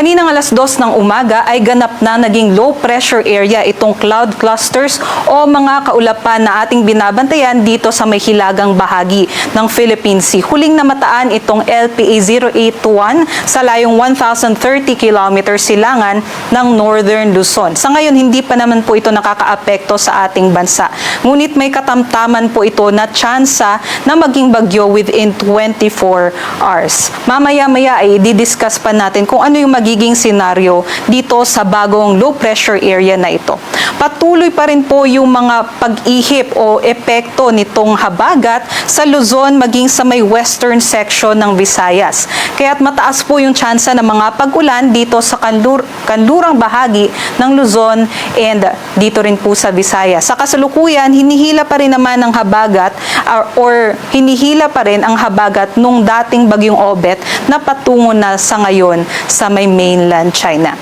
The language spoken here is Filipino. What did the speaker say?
Kaninang alas 2 ng umaga ay ganap na naging low pressure area itong cloud clusters o mga kaulapan na ating binabantayan dito sa may hilagang bahagi ng Philippine Sea. Huling namataan itong LPA 081 sa layong 1,030 kilometers silangan ng Northern Luzon. Sa ngayon, hindi pa naman po ito nakakaapekto sa ating bansa. Ngunit may katamtaman po ito na tsansa na maging bagyo within 24 hours. Mamaya-maya ay didiscuss pa natin kung ano yung magiging senaryo dito sa bagong low pressure area na ito. Patuloy pa rin po yung mga pag-ihip o epekto nitong habagat sa Luzon maging sa may western section ng Visayas. Kaya't mataas po yung tsansa ng mga pag-ulan dito sa kanlurang bahagi ng Luzon and dito rin po sa Visayas. Sa kasalukuyan, hinihila pa rin naman ang habagat or hinihila pa rin ang habagat nung dating bagyong Obet na patungo na sa ngayon sa may mainland China.